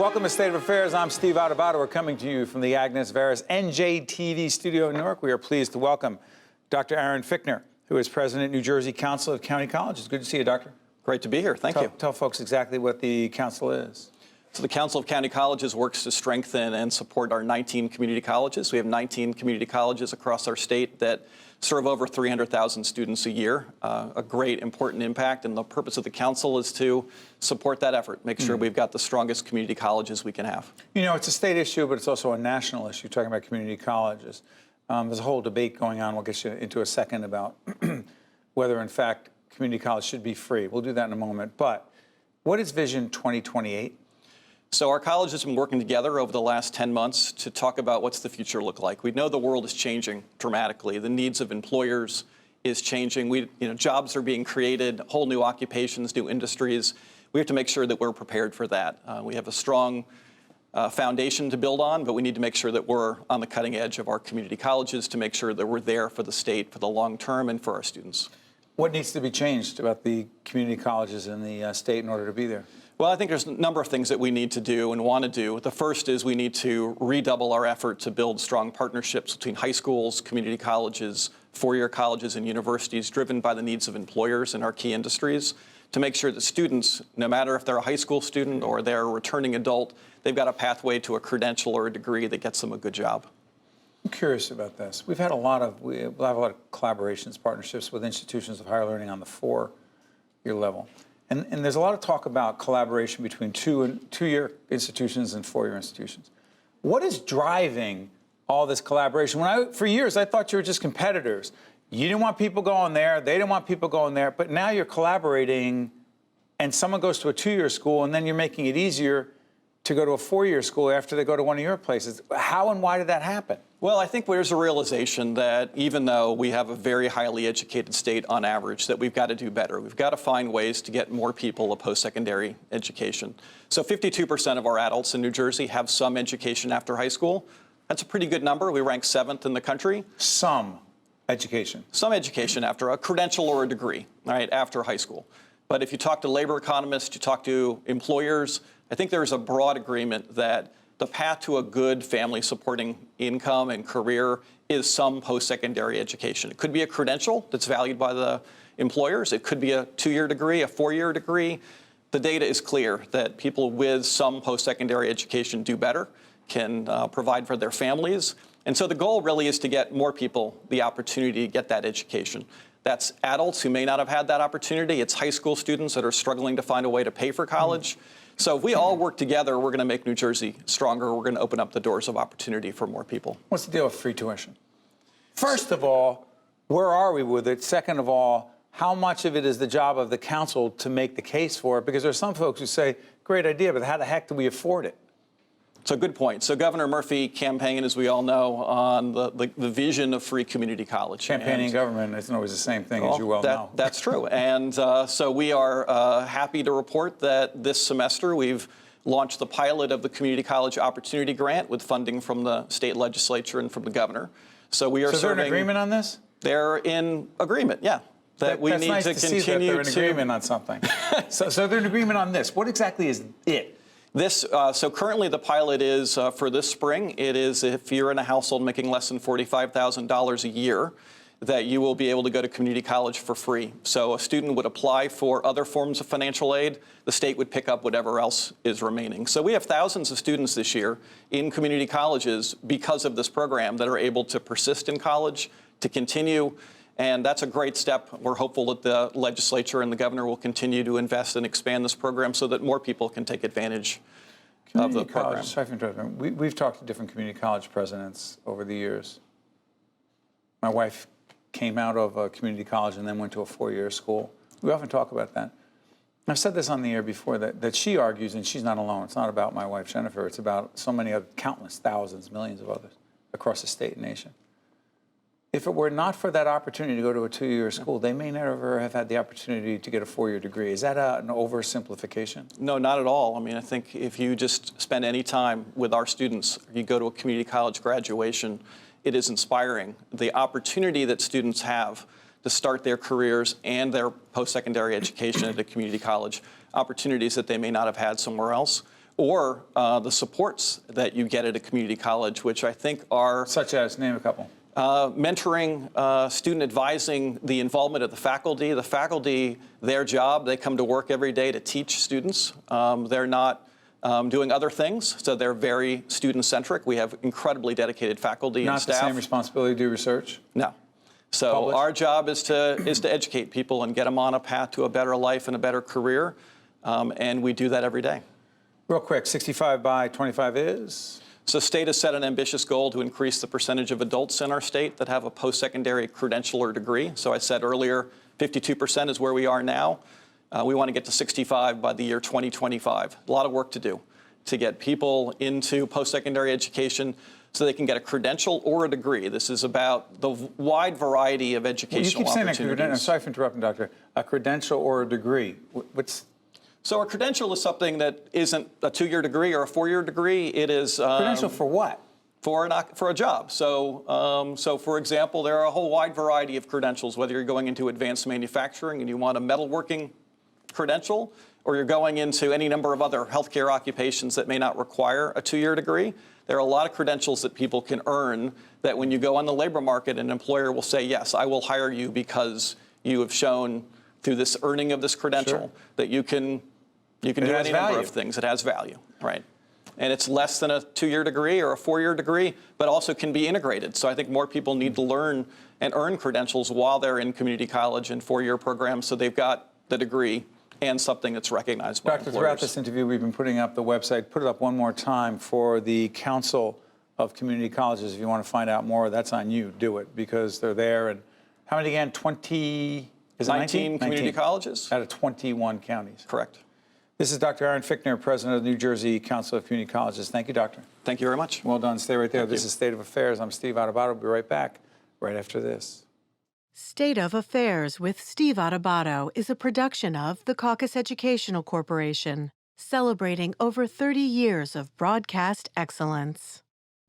Welcome to State of Affairs. I'm Steve Adubato. We're coming to you from the Agnes Veris NJTV studio in Newark. We are pleased to welcome Dr. Aaron Fichtner, who is President, New Jersey Council of County Colleges. Good to see you, Doctor. Great to be here. Thank you. Tell folks exactly what the council is. So the Council of County Colleges works to strengthen and support our 19 community colleges. We have 19 community colleges across our state that serve over 300,000 students a year, a great, important impact. And the purpose of the council is to support that effort, make sure we've got the strongest community colleges we can have. You know, it's a state issue, but it's also a national issue, talking about community colleges. There's a whole debate going on. We'll get you into a second about whether, in fact, community college should be free. We'll do that in a moment. But what is Vision 2028? So our college has been working together over the last 10 months to talk about what's the future look like. We know the world is changing dramatically. The needs of employers is changing. Jobs are being created, whole new occupations, new industries. We have to make sure that we're prepared for that. We have a strong foundation to build on, but we need to make sure that we're on the cutting edge of our community colleges to make sure that we're there for the state for the long term and for our students. What needs to be changed about the community colleges in the state in order to be there? Well, I think there's a number of things that we need to do and want to do. The first is we need to redouble our effort to build strong partnerships between high schools, community colleges, four-year colleges, and universities driven by the needs of employers in our key industries to make sure that students, no matter if they're a high school student or they're a returning adult, they've got a pathway to a credential or a degree that gets them a good job. I'm curious about this. We have a lot of collaborations, partnerships with institutions of higher learning on the four-year level. And there's a lot of talk about collaboration between two-year institutions and four-year institutions. What is driving all this collaboration? For years, I thought you were just competitors. You didn't want people going there. They didn't want people going there. But now you're collaborating, and someone goes to a two-year school, and then you're making it easier to go to a four-year school after they go to one of your places. How and why did that happen? Well, I think there's a realization that even though we have a very highly educated state on average, that we've got to do better. We've got to find ways to get more people a post-secondary education. So 52% of our adults in New Jersey have some education after high school. That's a pretty good number. We rank 7th in the country. Some education. Some education after a credential or a degree, right, after high school. But if you talk to labor economists, you talk to employers, I think there's a broad agreement that the path to a good family supporting income and career is some post-secondary education. It could be a credential that's valued by the employers. It could be a two-year degree, a four-year degree. The data is clear that people with some post-secondary education do better, can provide for their families. And so the goal really is to get more people the opportunity to get that education. That's adults who may not have had that opportunity. It's high school students that are struggling to find a way to pay for college. So if we all work together, we're going to make New Jersey stronger. We're going to open up the doors of opportunity for more people. What's the deal with free tuition? First of all, where are we with it? Second of all, how much of it is the job of the council to make the case for it? Because there's some folks who say, great idea, but how the heck do we afford it? It's a good point. So Governor Murphy campaigned, as we all know, on the vision of free community college. Campaigning in government isn't always the same thing, as you well know. That's true. And so we are happy to report that this semester we've launched the pilot of the Community College Opportunity Grant with funding from the state legislature and from the governor. So we are So is there an agreement on this? They're in agreement, yeah. That we that's need nice to continue continue that they're in agreement on something. so they're in agreement on this. What exactly is it? So currently the pilot is for this spring. It is if you're in a household making less than $45,000 a year, that you will be able to go to community college for free. So a student would apply for other forms of financial aid. The state would pick up whatever else is remaining. So we have thousands of students this year in community colleges because of this program that are able to persist in college, to continue. And that's a great step. We're hopeful that the legislature and the governor will continue to invest and expand this program so that more people can take advantage of the program. Sorry for interrupting. We've talked to different community college presidents over the years. My wife came out of a community college and then went to a four-year school. We often talk about that. I've said this on the air before, that she argues, and she's not alone. It's not about my wife, Jennifer. It's about so many other, countless, thousands, millions of others across the state and nation. If it were not for that opportunity to go to a two-year school, they may never have had the opportunity to get a four-year degree. Is that an oversimplification? No, not at all. I mean, I think if you just spend any time with our students, you go to a community college graduation, it is inspiring. The opportunity that students have to start their careers and their post-secondary education at a community college, opportunities that they may not have had somewhere else, or the supports that you get at a community college, which I think are Such as, name a couple. mentoring, student advising, the involvement of the faculty. The faculty, their job, they come to work every day to teach students. They're not doing other things, so they're very student-centric. We have incredibly dedicated faculty and staff. Not the same responsibility to do research? No. So Publish? our job is to educate people and get them on a path to a better life and a better career, and we do that every day. Real quick, 65 by 25 is? So the state has set an ambitious goal to increase the percentage of adults in our state that have a post-secondary credential or degree. So I said earlier, 52% is where we are now. We want to get to 65 by the year 2025. A lot of work to do to get people into post-secondary education so they can get a credential or a degree. This is about the wide variety of educational opportunities. You keep saying I'm sorry for interrupting, Doctor. A credential or a degree. So a credential is something that isn't a 2-year degree or a 4-year degree. It is credential for what? For a job. So for example, there are a whole wide variety of credentials, whether you're going into advanced manufacturing and you want a metalworking credential, or you're going into any number of other healthcare occupations that may not require a 2-year degree. There are a lot of credentials that people can earn that when you go on the labor market, an employer will say, yes, I will hire you because you have shown through this earning of this credential that you can do any number of things. It has value, right? And it's less than a 2-year degree or a 4-year degree, but also can be integrated. So I think more people need to learn and earn credentials while they're in community college and 4-year programs, so they've got the degree and something that's recognized by employers. Throughout this interview, we've been putting up the website. Put it up one more time for the Council of Community Colleges. If you want to find out more, that's on you. Do it, because they're there. And how many again? 19 community colleges? Out of 21 counties. Correct. This is Dr. Aaron Fichtner, President of the New Jersey Council of Community Colleges. Thank you, Doctor. Thank you very much. Well done. Stay right there. Thank This you. is State of Affairs. I'm Steve Adubato. We'll be right back right after this. State of Affairs with Steve Adubato is a production of the Caucus Educational Corporation, celebrating over 30 years of broadcast excellence.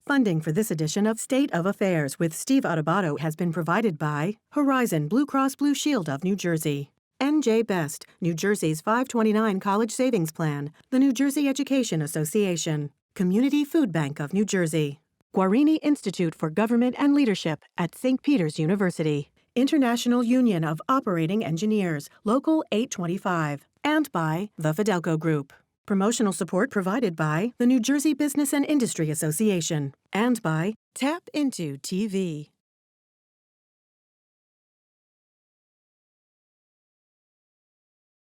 Funding for this edition of State of Affairs with Steve Adubato has been provided by Horizon Blue Cross Blue Shield of New Jersey, NJ Best, New Jersey's 529 College Savings Plan, the New Jersey Education Association, Community Food Bank of New Jersey, Guarini Institute for Government and Leadership at St. Peter's University, International Union of Operating Engineers, Local 825, and by the Fidelco Group. Promotional support provided by the New Jersey Business and Industry Association and by Tap Into TV.